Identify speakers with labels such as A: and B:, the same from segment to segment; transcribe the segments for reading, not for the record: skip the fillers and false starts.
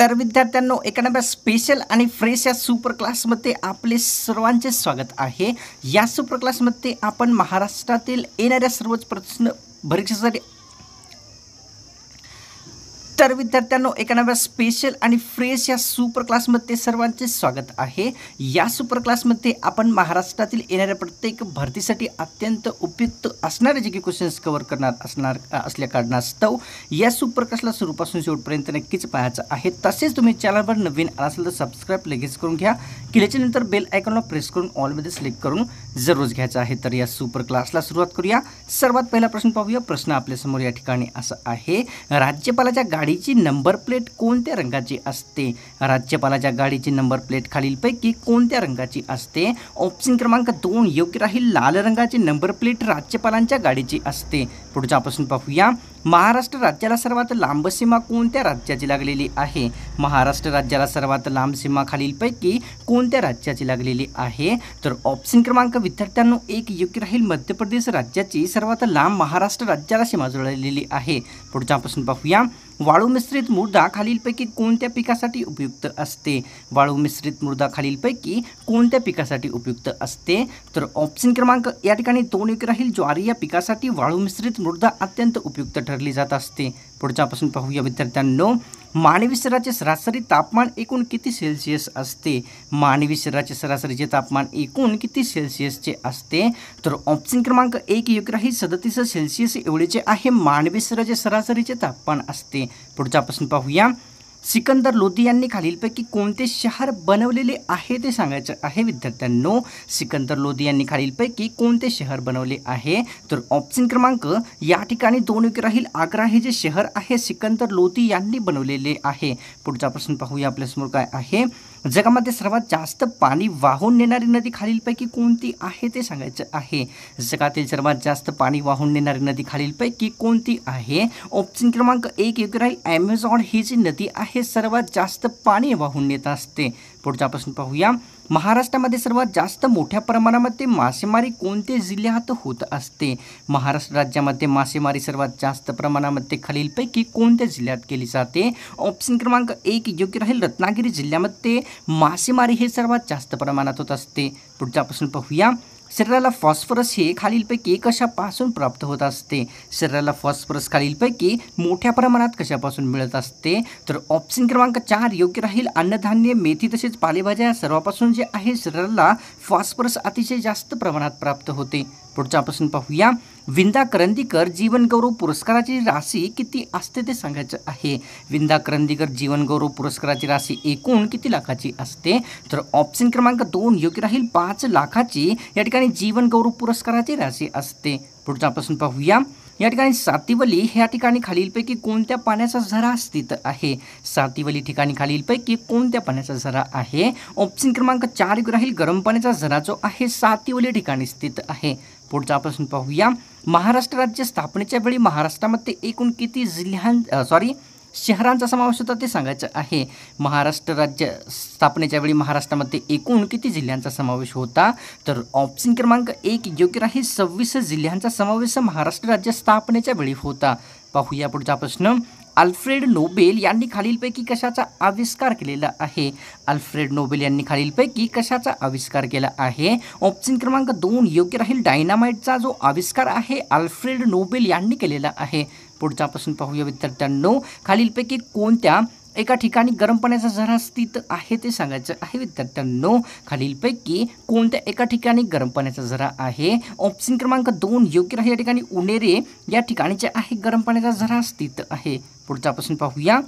A: तर विद्यार्थ्यांनो 91 स्पेशल आणि फ्रेश या सुपर क्लासमध्ये आपले सर्वांचे स्वागत आहे। या सुपर क्लासमध्ये आपण महाराष्ट्रातील येणाऱ्या सर्वच प्रश्न परीक्षेसाठी तर विद्यार्थ्यांनो 91 स्पेशल आणि फ्रेश या सुपर क्लासमध्ये सर्वांचे स्वागत आहे। या सुपर क्लासमध्ये आपण महाराष्ट्रातील येणाऱ्या प्रत्येक भरतीसाठी अत्यंत उपयुक्त असणारे जे क्वेश्चन्स कव्हर करणार असल्या कारणास्तव या सुपर क्लासला सुरूपासून शेवटपर्यंत नक्कीच पाहायचं आहे। तसेच तुम्ही चॅनलवर नवीन आला असाल तर सबस्क्राइब लगेच करून घ्या, केल्याच्यानंतर बेल आयकॉनला प्रेस करून ऑलमध्ये सिलेक्ट करून जरूर घ्यायचं आहे। तर या सुपर क्लासला सुरुवात करूया। सर्वात पहिला प्रश्न पाहूया। प्रश्न आपल्यासमोर या ठिकाणी असा आहे, राज्यपालाच्या गाडीची नंबर प्लेट कोणत्या रंगाची असते? राज्यपालाच्या गाडीची नंबर प्लेट खालीलपैकी कोणत्या रंगाची असते? ऑप्शन क्रमांक 2 योग्य राहील, लाल रंगाची नंबर प्लेट राज्यपालांच्या गाडीची असते। पुढचा प्रश्न पाहूया। महाराष्ट्र राज्याला सर्वात लांब सीमा कोणत्या राज्याची लागलेली आहे? महाराष्ट्र राज्याला सर्वात लांब सीमा खालीलपैकी कोणत्या राज्याची लागलेली आहे? तर ऑप्शन क्रमांक विद्यार्थ्यांनो 1 योग्य राहील, मध्य प्रदेश राज्याची सर्वात लांब महाराष्ट्र राज्याला सीमा जोडलेली आहे। पुढचा प्रश्न पाहूया। वाळू मिश्रित मृदा खालीलपैकी कोणत्या पिकासाठी उपयुक्त असते? वाळू मिश्रित मृदा खालीलपैकी कोणत्या पिकासाठी उपयुक्त असते? तर ऑप्शन क्रमांक या ठिकाणी 2 योग्य राहील, ज्वारी या पिकासाठी वाळू मिश्रित मृदा अत्यंत उपयुक्त ठरली जात असते। पुढचा प्रश्न पाहूया विद्यार्थ्यांनो। मानवी शरीराचे सरासरी तापमान एकूण किती सेल्सिअस असते? मानवी शरीराचे सरासरीचे तापमान एकूण किती सेल्सिअसचे असते? तर ऑप्शन क्रमांक 1 योग्य राहील, 37 सेल्सिअस एवढेचे आहे मानवी शरीराचे सरासरीचे तापमान असते। पुढचा प्रश्न पाहूया। सिकंदर लोधी यांनी खालीलपैकी कोणते शहर बनवलेले आहे ते सांगायचं आहे विद्यार्थ्यांनो। सिकंदर लोधी यांनी खालीलपैकी कोणते शहर बनवले आहे? तर ऑप्शन क्रमांक या ठिकाणी 2 योग्य राहील, आग्रा हे जे शहर आहे सिकंदर लोधी यांनी बनवलेले आहे। पुढचा प्रश्न पाहूया आपल्यासमोर काय आहे। जगामध्ये सर्वात जास्त पाणी वाहून नेणारी नदी खालीलपैकी कोणती आहे ते सांगायचं आहे। जगातील सर्वात जास्त पाणी वाहून नेणारी नदी खालीलपैकी कोणती आहे? ऑप्शन क्रमांक 1 योग्य राहील, ॲमेझॉन ही जी नदी आहे सर्वात जास्त पाणी वाहून नेत असते। पुढचा प्रश्न पाहूया। महाराष्ट्रामध्ये सर्वात जास्त मोठ्या प्रमाणामध्ये मासेमारी कोणत्या जिल्ह्यात होत असते? महाराष्ट्र राज्यामध्ये मासेमारी सर्वात जास्त प्रमाणामध्ये खालीलपैकी कोणत्या जिल्ह्यात केली जाते? ऑप्शन क्रमांक 1 योग्य राहील, रत्नागिरी जिल्ह्यामध्ये मासेमारी हे सर्वात जास्त प्रमाणात होत असते। पुढचा प्रश्न पाहूया। शरीराला फॉस्फरस हे खालीलपैकी कशापासून प्राप्त होत असते? शरीराला फॉस्फरस खालीलपैकी मोठ्या प्रमाणात कशापासून मिळत असते? तर ऑप्शन क्रमांक 4 योग्य राहील, अन्नधान्य, मेथी तसेच पालेभाज्या सर्वापासून जे आहे शरीराला फॉस्फरस अतिशय जास्त प्रमाणात प्राप्त होते। पुढचा प्रश्न पाहूया। विंदा करंदीकर जीवन गौरव पुरस्काराची राशी किती असते ते सांगायचं आहे। विंदा करंदीकर जीवन गौरव पुरस्काराची राशी एकूण किती लाखाची असते? तर ऑप्शन क्रमांक 2 योग्य राहील, 5 लाखाची या ठिकाणी जीवन गौरव पुरस्काराची राशी असते। पुढचा प्रश्न पाहूया। या ठिकाणी सातिवली ह्या ठिकाणी खालीलपैकी कोणत्या पाण्याचा झरा स्थित आहे? सातिवली ठिकाणी खालीलपैकी कोणत्या पाण्याचा झरा आहे? ऑप्शन क्रमांक 4 योग्य राहील, गरम पाण्याचा झरा जो आहे सातिवली ठिकाणी स्थित आहे। पुढचा प्रश्न पाहूया। महाराष्ट्र राज्य स्थापनेच्या वेळी महाराष्ट्रामध्ये एकूण किती शहरांचा समावेश होता ते सांगायचं आहे। महाराष्ट्र राज्य स्थापनेच्या वेळी महाराष्ट्रामध्ये एकूण किती जिल्ह्यांचा समावेश होता? तर ऑप्शन क्रमांक 1 योग्य राहील, 26 जिल्ह्यांचा समावेश महाराष्ट्र राज्य स्थापनेच्या वेळी होता। पाहूया पुढचा प्रश्न। अल्फ्रेड नोबेल यांनी खालीलपैकी कशाचा आविष्कार केलेला आहे? अल्फ्रेड नोबेल यांनी खालीलपैकी कशाचा आविष्कार केला आहे? ऑप्शन क्रमांक 2 योग्य राहील, डायनामाइटचा जो आविष्कार आहे अल्फ्रेड नोबेल यांनी केलेला आहे। पुढचा प्रश्न पाहूया विद्यार्थ्यांनो। खालीलपैकी कोणत्या एका ठिकाणी गरम पाण्याचा झरा स्थित आहे ते सांगायचं आहे विद्यार्थ्यांनो। खालीलपैकी कोणत्या एका ठिकाणी गरम पाण्याचा झरा आहे? ऑप्शन क्रमांक 2 योग्य राहील, या ठिकाणी उनेरे या ठिकाणी जे आहे गरम पाण्याचा झरा स्थित आहे। पुढचा प्रश्न पाहूया।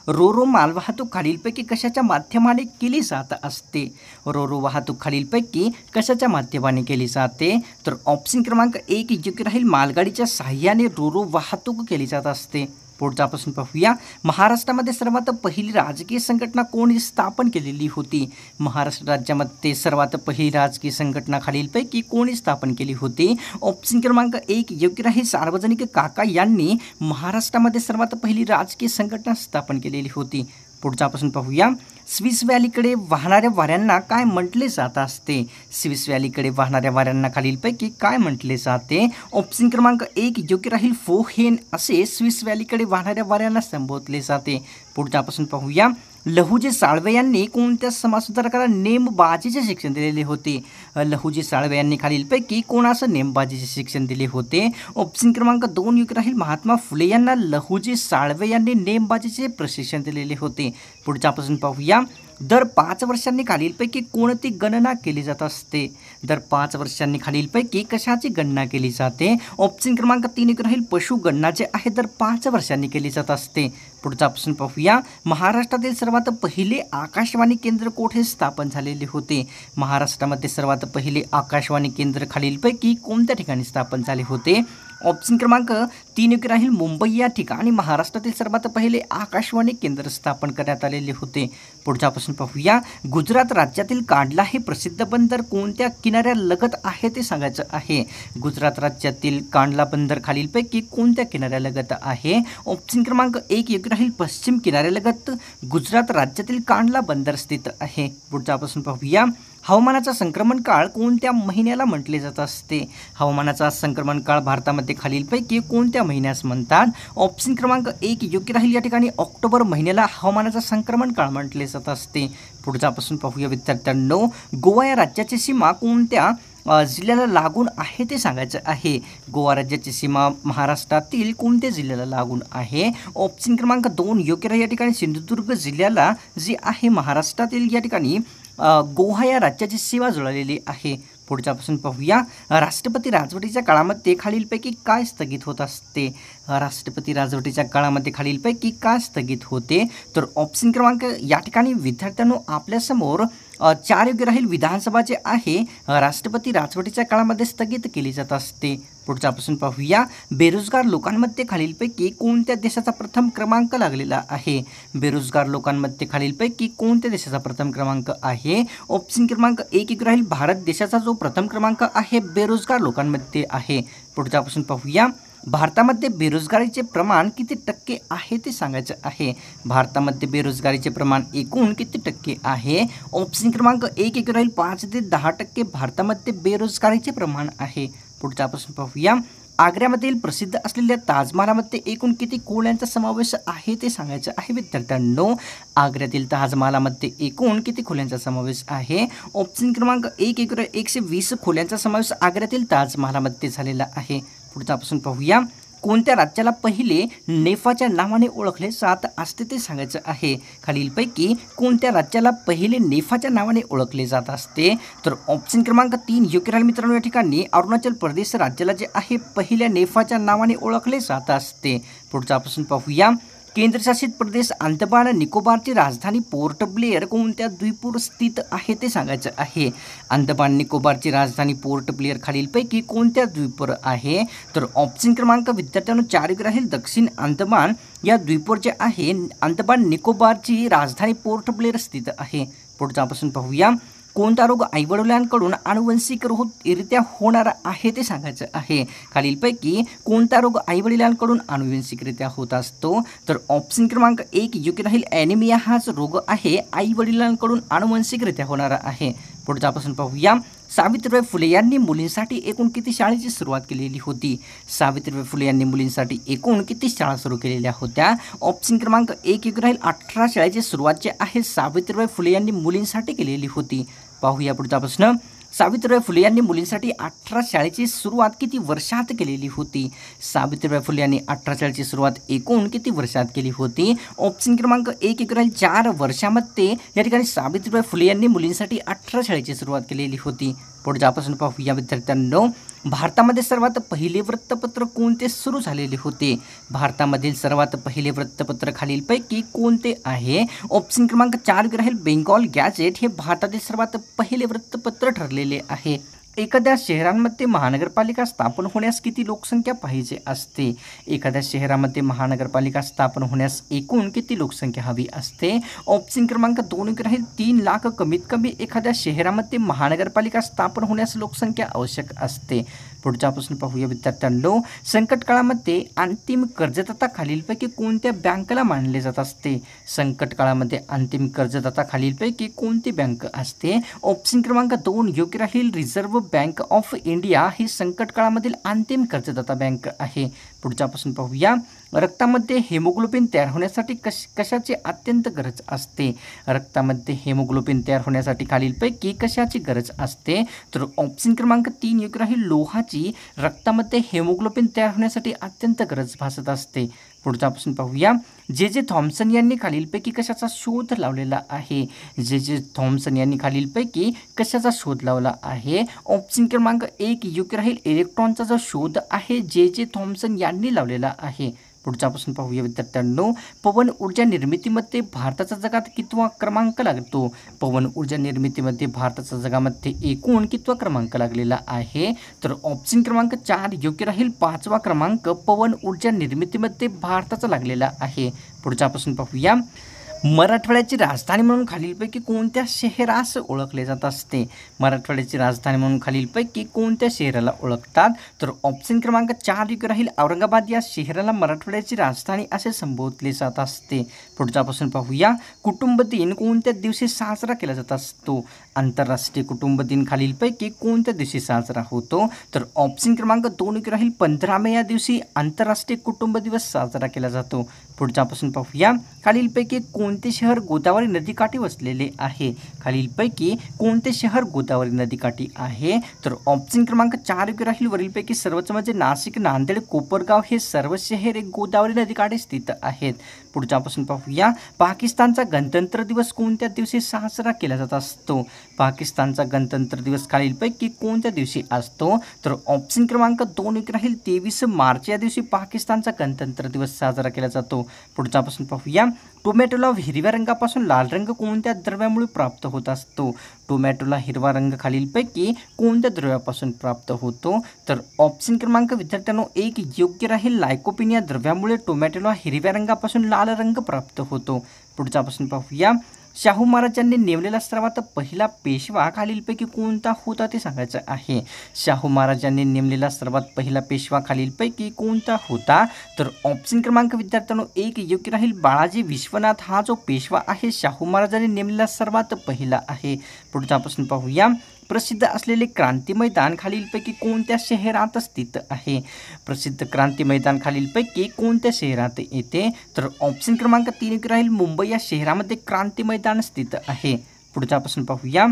A: रोरो मालवाहतूक खालीलपैकी कशाच्या माध्यमाने केली जात असते? रोरो वाहतूक खालीलपैकी कशाच्या माध्यमाने केली जाते? तर ऑप्शन क्रमांक 1 योग्य राहील, मालगाडीच्या साहाय्याने रोरो वाहतूक केली जात असते। पुढचा प्रश्न पाहूया। महाराष्ट्रामध्ये सर्वात पहिली राजकीय संघटना कोणी स्थापन केलेली होती? महाराष्ट्र राज्यामध्ये सर्वात पहिली राजकीय संघटना खालीलपैकी कोणी स्थापन केली होती? ऑप्शन क्रमांक 1 योग्य राहील, सार्वजनिक काका यांनी महाराष्ट्रामध्ये सर्वात पहिली राजकीय संघटना स्थापन केलेली होती। पुढच्यापासून पाहूया, स्विस व्हॅलीकडे वाहणाऱ्या वाऱ्यांना काय म्हटले जात असते? स्विस व्हॅलीकडे वाहणाऱ्या वाऱ्यांना खालीलपैकी काय म्हटले जाते? ऑप्शन क्रमांक 1 योग्य राहील, फोहेन असे स्विस व्हॅलीकडे वाहणाऱ्या वाऱ्यांना संबोधले जाते. पुढच्यापासून पाहूया, लहुजी साळवे यांनी कोणत्या समाजसुधारकाला नेमबाजीचे शिक्षण दिलेले होते? लहुजी साळवे यांनी खालीलपैकी कोणास नेमबाजीचे शिक्षण दिले होते? ऑप्शन क्रमांक 2 योग्य राहील, महात्मा फुले यांना लहुजी साळवे यांनी नेमबाजीचे प्रशिक्षण दिलेले होते. पुढच्यापासून पाहूया, दर 5 वर्षांनी खालीलपैकी कोणती गणना केली जात असते? दर 5 वर्षांनी खालीलपैकी कशाची गणना केली जाते? ऑप्शन क्रमांक 3 योग्य राहील, पशुगणना जे आहे दर 5 वर्षांनी केली जात असते. पुढचा प्रश्न पाहूया, महाराष्ट्रातील सर्वात पहिले आकाशवाणी केंद्र कोठे स्थापन झालेले होते? महाराष्ट्रामध्ये सर्वात पहिले आकाशवाणी केंद्र खालीलपैकी कोणत्या ठिकाणी स्थापन झाले होते? ऑप्शन क्रमांक 3 योग्य राहील, मुंबई या ठिकाणी महाराष्ट्रातील सर्वात पहिले आकाशवाणी केंद्र स्थापन करण्यात आलेले होते. पुढचा प्रश्न पाहूया, गुजरात राज्यातील कांडला हे प्रसिद्ध बंदर कोणत्या किनाऱ्यालगत आहे ते सांगायचं आहे. गुजरात राज्यातील कांडला बंदर खालीलपैकी कोणत्या किनाऱ्यालगत आहे? ऑप्शन क्रमांक 1 योग्य राहील, पश्चिम किनाऱ्यालगत गुजरात राज्यातील कांडला बंदर स्थित आहे. पुढचा प्रश्न पाहूया, हवामानाचा संक्रमण काळ कोणत्या महिन्याला म्हटले जात असते? हवामानाचा संक्रमण काळ भारतामध्ये खालीलपैकी कोणत्या महिन्यास म्हणतात? ऑप्शन क्रमांक 1 योग्य राहील, या ठिकाणी ऑक्टोबर महिन्याला हवामानाचा संक्रमण काळ म्हटले जात असते. पुढच्यापासून पाहूया विद्यार्थ्यांनो, गोवा या राज्याची सीमा कोणत्या जिल्ह्याला लागून आहे ते सांगायचं आहे. गोवा राज्याची सीमा महाराष्ट्रातील कोणत्या जिल्ह्याला लागून आहे? ऑप्शन क्रमांक 2 योग्य राहील, या ठिकाणी सिंधुदुर्ग जिल्ह्याला जी आहे महाराष्ट्रातील या ठिकाणी गोवा या राज्याची सीमा जुळलेली आहे. पुढच्यापासून पाहूया, राष्ट्रपती राजवटीच्या काळामध्ये खालीलपैकी काय स्थगित होत असते? राष्ट्रपती राजवटीच्या काळामध्ये खालीलपैकी काय स्थगित होते? तर ऑप्शन क्रमांक या ठिकाणी विद्यार्थ्यांनो आपल्यासमोर 4 योग्य राहील, विधानसभा जे आहे राष्ट्रपती राजवटीच्या काळामध्ये स्थगित केली जात असते. पुढच्यापासून पाहूया, बेरोजगार लोकांमध्ये खालीलपैकी कोणत्या देशाचा प्रथम क्रमांक लागलेला आहे? बेरोजगार लोकांमध्ये खालीलपैकी कोणत्या देशाचा प्रथम क्रमांक आहे? ऑप्शन क्रमांक 1 योग्य राहील, भारत देशाचा जो प्रथम क्रमांक आहे बेरोजगार लोकांमध्ये आहे. पुढच्यापासून पाहूया, भारतामध्ये बेरोजगारीचे प्रमाण किती टक्के आहे ते सांगायचं आहे. भारतामध्ये बेरोजगारीचे प्रमाण एकूण किती टक्के आहे? ऑप्शन क्रमांक 1 योग्य राहील, 5 ते 10% भारतामध्ये बेरोजगारीचे प्रमाण आहे. पुढच्यापासून पाहूया, आग्र्यामधील प्रसिद्ध असलेल्या ताजमहालामध्ये एकूण किती खोल्यांचा समावेश आहे ते सांगायचं आहे विद्यार्थ्यांनो. आग्र्यातील ताजमहालामध्ये एकूण किती खोल्यांचा समावेश आहे? ऑप्शन क्रमांक 1 योग्य राहील, 120 खोल्यांचा समावेश आग्र्यातील ताजमहालामध्ये झालेला आहे. पुढच्यापासून पाहूया, कोणत्या राज्याला पहिले नेफाच्या नावाने ओळखले जात असते ते सांगायचं आहे. खालीलपैकी कोणत्या राज्याला पहिले नेफाच्या नावाने ओळखले जात असते? तर ऑप्शन क्रमांक 3 योग्य राहील मित्रांनो, या ठिकाणी अरुणाचल प्रदेश राज्याला जे आहे पहिल्या नेफाच्या नावाने ओळखले जात असते. पुढच्यापासून पाहूया, केंद्रशासित प्रदेश अंदमान निकोबारची राजधानी पोर्ट ब्लेअर कोणत्या द्वीपवर स्थित आहे ते सांगायचं आहे. अंदमान निकोबारची राजधानी पोर्ट ब्लेअर खालीलपैकी कोणत्या द्वीपवर आहे? तर ऑप्शन क्रमांक विद्यार्थ्यांनो 4 योग्य राहील, दक्षिण अंदमान या द्वीपवर जे आहे अंदमान निकोबारची राजधानी पोर्ट ब्लेअर स्थित आहे. पुढच्यापासून पाहूया, कोणता रोग आईवडिलांकडून आनुवंशिकरित्या होणारा आहे ते सांगायचं आहे. खालीलपैकी कोणता रोग आईवडिलांकडून आनुवंशिकरित्या होत असतो? तर ऑप्शन क्रमांक 1 योग्य राहील, ॲनिमिया हाच रोग आहे आईवडिलांकडून आनुवंशिकरित्या होणारा आहे. पुढच्यापासून पाहूया, सावित्रीबाई फुले यांनी मुलींसाठी एकूण किती शाळेची सुरुवात केलेली होती? सावित्रीबाई फुले यांनी मुलींसाठी एकूण किती शाळा सुरू केलेल्या होत्या? ऑप्शन क्रमांक 1 योग्य राहील, 18 शाळेची सुरुवात जी आहे सावित्रीबाई फुले यांनी मुलींसाठी केलेली होती. पाहूया पुढचा प्रश्न, सावित्रीबाई फुले यांनी मुलींसाठी 18 शाळेची सुरुवात किती वर्षात केलेली होती? सावित्रीबाई फुले यांनी 18 शाळेची सुरुवात एकूण किती वर्षात केली होती? ऑप्शन क्रमांक 1 योग्य राहील, 4 वर्षामध्ये या ठिकाणी सावित्रीबाई फुले यांनी मुलींसाठी 18 शाळेची सुरुवात केलेली होती. पुढच्यापासून पाहूया विद्यार्थ्यांनो, भारतामध्ये सर्वात पहिले वृत्तपत्र कोणते सुरू झालेले होते? भारतामधील सर्वात पहिले वृत्तपत्र खालीलपैकी कोणते आहे? ऑप्शन क्रमांक 4 राहील, बेंगॉल गॅझेट हे भारतातील सर्वात पहिले वृत्तपत्र ठरलेले आहे. एखाद्या शहरांमध्ये महानगरपालिका स्थापन होण्यास किती लोकसंख्या पाहिजे असते? एखाद्या शहरामध्ये महानगरपालिका स्थापन होण्यास एकूण किती लोकसंख्या हवी असते? ऑप्शन क्रमांक 2 राहील, 3 लाख कमीत कमी एखाद्या शहरामध्ये महानगरपालिका स्थापन होण्यास लोकसंख्या आवश्यक असते. पुढचा प्रश्न पाहूया विद्यार्थ्यांनो, संकट काळामध्ये अंतिम कर्जदाता खालीलपैकी कोणत्या बँकेला मानले जात असते? संकट काळामध्ये अंतिम कर्जदाता खालीलपैकी कोणती बँक असते? ऑप्शन क्रमांक 2 योग्य राहील, रिझर्व्ह बँक ऑफ इंडिया ही संकट काळामधील अंतिम कर्जदाता बँक आहे. पुढचा प्रश्न पाहूया, रक्तामध्ये हेमोग्लोबिन तयार होण्यासाठी कशाची अत्यंत गरज असते? रक्तामध्ये हेमोग्लोबिन तयार होण्यासाठी खालीलपैकी कशाची गरज असते? तर ऑप्शन क्रमांक 3 योग्य राहील, लोहाची रक्तामध्ये हेमोग्लोबिन तयार होण्यासाठी अत्यंत गरज भासत असते. पुढचा प्रश्न पाहूया, जे थॉम्सन यांनी खालीलपैकी कशाचा शोध लावलेला आहे? जे थॉम्सन यांनी खालीलपैकी कशाचा शोध लावला आहे? ऑप्शन क्रमांक 1 योग्य राहील, इलेक्ट्रॉनचा जो शोध आहे जे थॉम्सन यांनी लावलेला आहे. पुढचा प्रश्न पाहूया विद्यार्थ्यांनो, पवन ऊर्जा निर्मितीमध्ये भारताचा जगात कितवा क्रमांक लागतो? पवन ऊर्जा निर्मितीमध्ये भारताचा जगामध्ये एकूण कितवा क्रमांक लागलेला आहे? तर ऑप्शन क्रमांक 4 योग्य राहील, 5वा क्रमांक पवन ऊर्जा निर्मितीमध्ये भारताचा लागलेला आहे. पुढचा प्रश्न पाहूया, मराठवाड्याची राजधानी म्हणून खालीलपैकी कोणत्या शहरास ओळखले जात असते? मराठवाड्याची राजधानी म्हणून खालीलपैकी कोणत्या शहराला ओळखतात? तर ऑप्शन क्रमांक 4 योग्य राहील, औरंगाबाद या शहराला मराठवाड्याची राजधानी असे संबोधले जात असते. पुढचा प्रश्न पाहूया, कुटुंब दिन कोणत्या दिवशी साजरा केला जात असतो? आंतरराष्ट्रीय कुटुंब दिन खालीलपैकी कोणत्या दिवशी साजरा होतो? तर ऑप्शन क्रमांक 2 योग्य राहील, 15 मे या दिवशी आंतरराष्ट्रीय कुटुंब दिवस साजरा केला जातो. पुढचा प्रश्न पाहूया, खालीलपैकी कोणते शहर गोदावरी नदीकाठी वसलेले आहे? खालीलपैकी कोणते शहर गोदावरी नदीकाठी आहे? तर ऑप्शन क्रमांक 4 योग्य राहील, वरीलपैकी सर्वच म्हणजे नाशिक, नांदेड, कोपरगाव हे सर्व शहरे गोदावरी नदीकाठी स्थित आहेत. पुढचा प्रश्न पाहूया, पाकिस्तानचा गणतंत्र दिवस कोणत्या दिवशी साजरा केला जात असतो? पाकिस्तानचा गणतंत्र दिवस खालीलपैकी कोणत्या दिवशी असतो? तर ऑप्शन क्रमांक 2 योग्य राहील, 23 मार्च या दिवशी पाकिस्तानचा गणतंत्र दिवस साजरा केला जातो. पुढचा प्रश्न पाहूया, टोमॅटोला हिरव्या रंगापासून लाल रंग कोणत्या द्रव्यामुळे प्राप्त होत असतो? टोमॅटोला हिरवा रंग खालीलपैकी कोणत्या द्रव्यापासून प्राप्त होतो? तर ऑप्शन क्रमांक विद्यार्थ्यांनो 1 योग्य राहील, लायकोपिन या द्रव्यामुळे टोमॅटोला हिरव्या रंगापासून लाल रंग प्राप्त होतो. पुढचा प्रश्न पाहूया, शाहू महाराजांनी नेमलेला सर्वात पहिला पेशवा खालीलपैकी कोणता होता ते सांगायचं आहे. शाहू महाराजांनी नेमलेला सर्वात पहिला पेशवा खालीलपैकी कोणता होता? तर ऑप्शन क्रमांक विद्यार्थ्यांनो 1 योग्य राहील, बाळाजी विश्वनाथ हा जो पेशवा आहे शाहू महाराजांनी नेमलेला सर्वात पहिला आहे. पुढचा प्रश्न पाहूया, प्रसिद्ध असलेले क्रांती मैदान खालीलपैकी कोणत्या शहरात स्थित आहे? प्रसिद्ध क्रांती मैदान खालीलपैकी कोणत्या शहरात येते? तर ऑप्शन क्रमांक 3 राहील, मुंबई या शहरामध्ये क्रांती मैदान स्थित आहे. पुढचा प्रश्न पाहूया,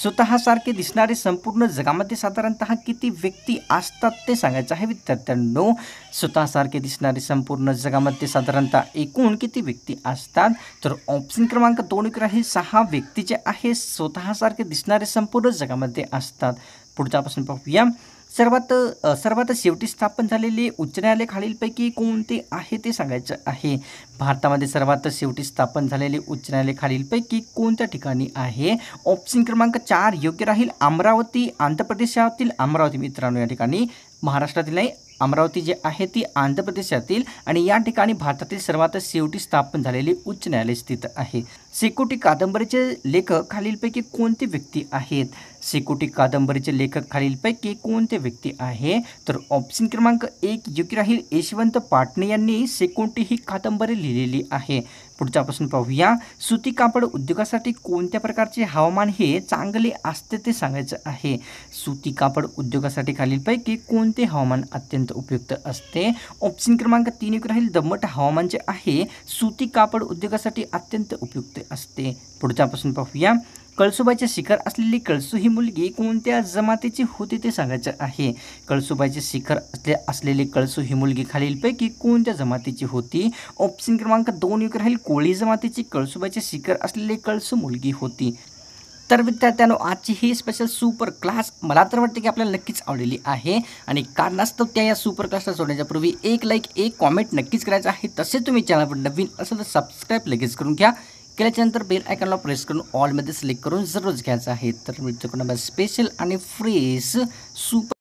A: स्वतःसारखे दिसणारे संपूर्ण जगामध्ये साधारणतः किती व्यक्ती असतात ते सांगायचं आहे विद्यार्थ्यांनो. स्वतःसारखे दिसणारे संपूर्ण जगामध्ये साधारणतः एकूण किती व्यक्ती असतात? तर ऑप्शन क्रमांक 2 राहील, 6 व्यक्ती जे आहे स्वतःसारखे दिसणारे संपूर्ण जगामध्ये असतात. पुढचा प्रश्न पाहूया, सर्वात शेवटी स्थापन झालेले उच्च न्यायालय खालीलपैकी कोणते आहे ते सांगायचं आहे. भारतामध्ये सर्वात शेवटी स्थापन झालेले उच्च न्यायालय खालीलपैकी कोणत्या ठिकाणी आहे? ऑप्शन क्रमांक 4 योग्य राहील, अमरावती, आंध्र प्रदेशातील अमरावती. मित्रांनो या ठिकाणी महाराष्ट्रातील नाही, अमरावती जे आहे ती आंध्र प्रदेशातील आणि या ठिकाणी भारतातील सर्वात शेवटी स्थापन झालेले उच्च न्यायालय स्थित आहे. शेकोटी कादंबरीचे लेखक खालीलपैकी कोणते व्यक्ती आहेत? शेकोटी कादंबरीचे लेखक खालीलपैकी कोणते व्यक्ती आहे? तर ऑप्शन क्रमांक 1 योग्य राहील, यशवंत पाटणे यांनी शेकोटी ही कादंबरी लिहिलेली आहे. पुढचा प्रश्न पाहूया, सुती कापड उद्योगासाठी कोणत्या प्रकारचे हवामान हे चांगले असते ते सांगायचं आहे. सुती कापड उद्योगासाठी खालीलपैकी कोणते हवामान अत्यंत उपयुक्त असते? ऑप्शन क्रमांक 3 योग्य राहील, दमट हवामान जे आहे सुती कापड उद्योगासाठी अत्यंत उपयुक्त असते. पुढचा प्रश्न पाहूया, कळसुबाईचे शिखर असलेली कळसू ही मुलगी कोणत्या जमातीची होती ते सांगायचं आहे. कळसुबाईचे शिखर असलेली कळसू ही मुलगी खालीलपैकी कोणत्या जमातीची होती? ऑप्शन क्रमांक 2 योग्य राहील, कोळी जमातीची कळसुबाईचे शिखर असलेली कळसू मुलगी होती. तर विद्यार्थ्यांनो आजची ही स्पेशल सुपर क्लास मला तर वाटते की आपल्याला नक्कीच आवडलेली आहे आणि कारणास्तव त्या या सुपर क्लासला सोडण्याच्या पूर्वी एक लाईक एक कॉमेंट नक्कीच करायचं आहे. तसेच तुम्ही चॅनलवर नवीन असेल तर सबस्क्राईब लगेच करून घ्या. केल्याच्यानंतर बेल आयकॉनला प्रेस करून ऑलमध्ये सिलेक्ट करून जरूरच घ्यायचं आहे. तर मिळतो स्पेशल आणि फ्रेश सुपर